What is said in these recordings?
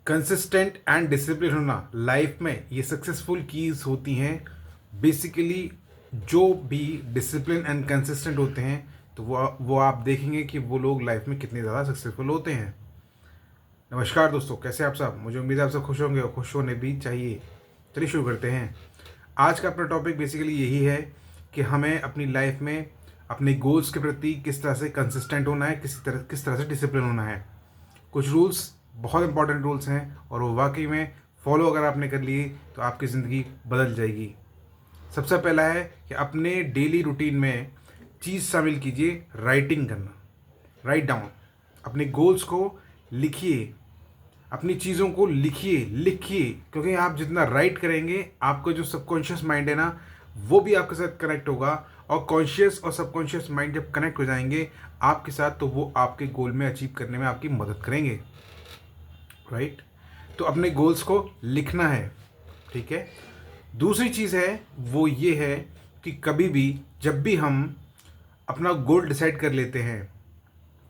Consistent and discipline होना life में ये सक्सेसफुल कीज होती हैं। बेसिकली जो भी डिसिप्लिन एंड कंसिस्टेंट होते हैं तो वो आप देखेंगे कि वो लोग लाइफ में कितने ज़्यादा सक्सेसफुल होते हैं। नमस्कार दोस्तों, कैसे आप सब? मुझे उम्मीद है आप सब खुश होंगे और खुश होने भी चाहिए। चलिए शुरू करते हैं। आज का अपना टॉपिक बेसिकली यही है कि हमें अपनी लाइफ में अपने गोल्स के प्रति किस तरह से कंसिस्टेंट होना है, किस तरह से डिसिप्लिन होना है। कुछ रूल्स बहुत इंपॉर्टेंट रूल्स हैं और वो वाकई में फॉलो अगर आपने कर लिए तो आपकी ज़िंदगी बदल जाएगी। सबसे पहला है कि अपने डेली रूटीन में चीज़ शामिल कीजिए, राइटिंग करना। राइट डाउन अपने गोल्स को लिखिए, अपनी चीज़ों को लिखिए, क्योंकि आप जितना राइट करेंगे आपका जो सबकॉन्शियस माइंड है ना, वो भी आपके साथ कनेक्ट होगा। और कॉन्शियस और सबकॉन्शियस माइंड जब कनेक्ट हो जाएंगे आपके साथ तो वो आपके गोल में अचीव करने में आपकी मदद करेंगे। राइट, तो अपने गोल्स को लिखना है। ठीक है। दूसरी चीज़ है वो ये है कि कभी भी जब भी हम अपना गोल डिसाइड कर लेते हैं,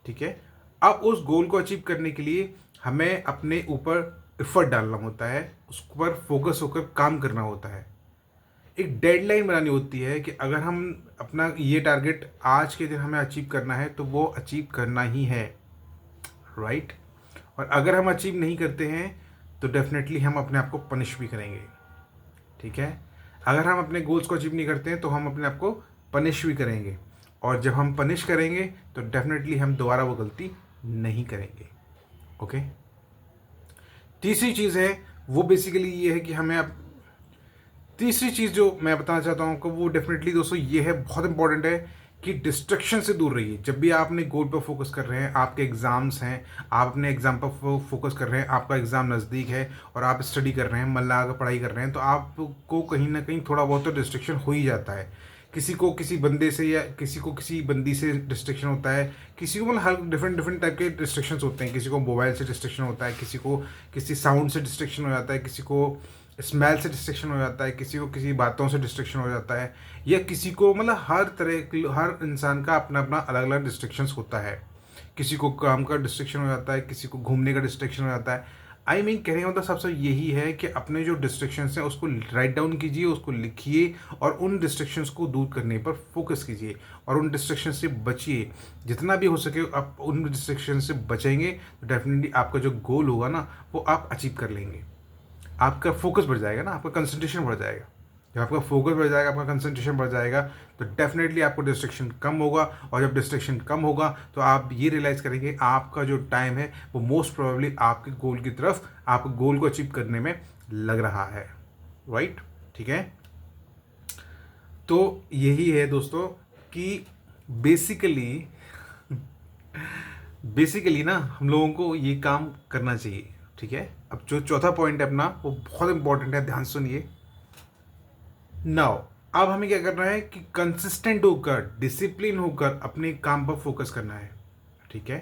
ठीक है, अब उस गोल को अचीव करने के लिए हमें अपने ऊपर एफर्ट डालना होता है, उस पर फोकस होकर काम करना होता है। एक डेडलाइन बनानी होती है कि अगर हम अपना ये टारगेट आज के दिन हमें अचीव करना है तो वो अचीव करना ही है। राइट, और अगर हम अचीव नहीं करते हैं तो डेफिनेटली हम अपने आप को पनिश भी करेंगे। ठीक है, अगर हम अपने गोल्स को अचीव नहीं करते हैं तो हम अपने आप को पनिश भी करेंगे, और जब हम पनिश करेंगे तो डेफिनेटली हम दोबारा वो गलती नहीं करेंगे। ओके। तीसरी चीज़ है वो बेसिकली ये है कि हमें अब तीसरी चीज़ जो मैं बताना चाहता हूँ आपको वो डेफिनेटली दोस्तों ये है, बहुत इंपॉर्टेंट है कि डिस्ट्रक्शन से दूर रहिए। जब भी आप अपने गोल पर फोकस कर रहे हैं, आपके एग्ज़ाम्स हैं, आप अपने एग्ज़ाम पर फोकस कर रहे हैं, आपका एग्ज़ाम नज़दीक है और आप स्टडी कर रहे हैं, मन लगा कर पढ़ाई कर रहे हैं, तो आपको कहीं ना कहीं थोड़ा बहुत तो डिस्ट्रक्शन हो ही जाता है। किसी को किसी बंदे से या किसी को किसी बंदी से डिस्ट्रक्शन होता है, किसी को मतलब हर डिफरेंट डिफरेंट टाइप के डिस्ट्रक्शंस होते हैं। किसी को मोबाइल से डिस्ट्रक्शन होता है, किसी को किसी साउंड से डिस्ट्रक्शन हो जाता है, किसी को स्मेल से डिस्ट्रक्शन हो जाता है, किसी को किसी बातों से डिस्ट्रक्शन हो जाता है, या किसी को मतलब हर इंसान का अपना अपना अलग अलग डिस्ट्रक्शंस होता है। किसी को काम का डिस्ट्रक्शन हो जाता है, किसी को घूमने का डिस्ट्रक्शन हो जाता है। कहने का मतलब सबसे यही है कि अपने जो डिस्ट्रक्शंस हैं उसको राइट डाउन कीजिए, उसको लिखिए और उन डिस्ट्रक्शंस को दूर करने पर फोकस कीजिए और उन डिस्ट्रक्शन से बचिए। जितना भी हो सके आप उन डिस्ट्रक्शन से बचेंगे तो डेफिनेटली आपका जो गोल होगा ना वो आप अचीव कर लेंगे। आपका फोकस बढ़ जाएगा ना, आपका कंसंट्रेशन बढ़ जाएगा। जब आपका फोकस बढ़ जाएगा, आपका कंसंट्रेशन बढ़ जाएगा तो डेफिनेटली आपको डिस्ट्रैक्शन कम होगा, और जब डिस्ट्रैक्शन कम होगा तो आप ये रियलाइज़ करेंगे आपका जो टाइम है वो मोस्ट प्रोबेबली आपके गोल की तरफ, आपके गोल को अचीव करने में लग रहा है। राइट, ठीक है। तो यही है दोस्तों कि बेसिकली बेसिकली ना हम लोगों को ये काम करना चाहिए। ठीक है, अब जो चौथा पॉइंट है अपना वो बहुत इंपॉर्टेंट है, ध्यान सुनिए। नाउ अब हमें क्या करना है कि कंसिस्टेंट होकर, डिसिप्लिन होकर अपने काम पर फोकस करना है। ठीक है,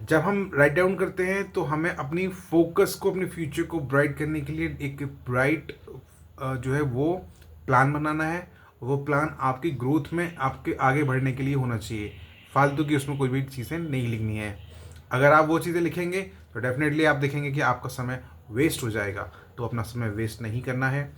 जब हम राइट डाउन करते हैं तो हमें अपनी फोकस को, अपने फ्यूचर को ब्राइट करने के लिए एक ब्राइट जो है वो प्लान बनाना है। वो प्लान आपकी ग्रोथ में, आपके आगे बढ़ने के लिए होना चाहिए। फालतू की उसमें कोई भी चीज़ें नहीं लिखनी है। अगर आप वो चीज़ें लिखेंगे तो डेफिनेटली आप देखेंगे कि आपका समय वेस्ट हो जाएगा। तो अपना समय वेस्ट नहीं करना है।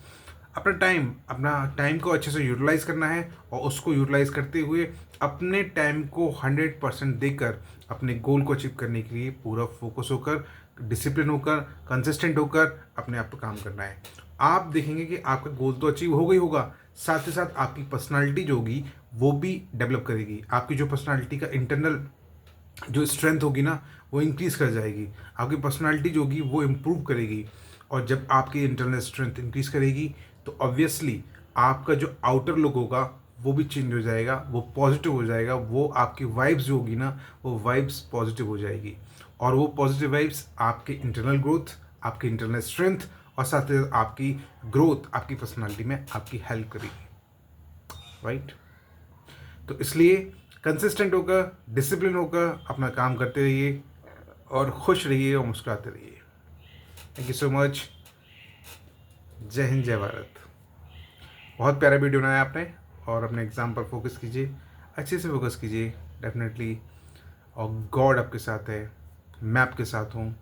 अपना टाइम को अच्छे से यूटिलाइज़ करना है और उसको यूटिलाइज़ करते हुए अपने टाइम को 100% देकर अपने गोल को अचीव करने के लिए पूरा फोकस होकर, डिसिप्लिन होकर, कंसिस्टेंट होकर अपने आप पर काम करना है। आप देखेंगे कि आपका गोल तो अचीव हो गई होगा, साथ ही साथ आपकी पर्सनालिटी जो होगी वो भी डेवलप करेगी। आपकी जो पर्सनालिटी का इंटरनल जो स्ट्रेंथ होगी ना वो इंक्रीज़ कर जाएगी। आपकी पर्सनालिटी जो होगी वो इम्प्रूव करेगी, और जब आपकी इंटरनल स्ट्रेंथ इंक्रीज़ करेगी तो ऑब्वियसली आपका जो आउटर लुक होगा वो भी चेंज हो जाएगा, वो पॉजिटिव हो जाएगा। वो आपकी वाइब्स जो होगी ना वो वाइब्स पॉजिटिव हो जाएगी, और वो पॉजिटिव वाइब्स आपके इंटरनल ग्रोथ, आपकी इंटरनल स्ट्रेंथ और साथ ही आपकी ग्रोथ, आपकी पर्सनालिटी में आपकी हेल्प करेगी। राइट, तो इसलिए कंसिस्टेंट होकर, डिसिप्लिन होकर अपना काम करते रहिए और खुश रहिए और मुस्कुराते रहिए। Thank you so much. जय हिंद, जय भारत। बहुत प्यारा वीडियो बनाया आपने, और अपने एग्ज़ाम पर फोकस कीजिए, अच्छे से फोकस कीजिए डेफिनेटली। और गॉड आपके साथ है, मैं आपके साथ हूँ,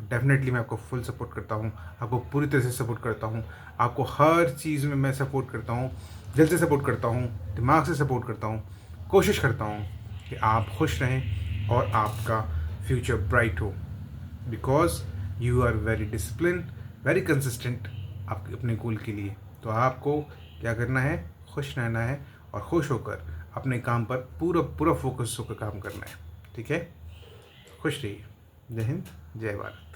डेफिनेटली मैं आपको फुल सपोर्ट करता हूँ, आपको पूरी तरह से सपोर्ट करता हूँ, आपको हर चीज़ में मैं सपोर्ट करता हूँ, दिल से सपोर्ट करता हूँ, दिमाग से सपोर्ट करता हूँ, कोशिश करता हूँ कि आप खुश रहें और आपका फ्यूचर ब्राइट हो, because you are very discipline, very consistent आपके अपने गोल के लिए। तो आपको क्या करना है, खुश रहना है और खुश होकर अपने काम पर पूरा पूरा फोकस होकर काम करना है। ठीक है, खुश रहिए। जय हिंद, जय भारत।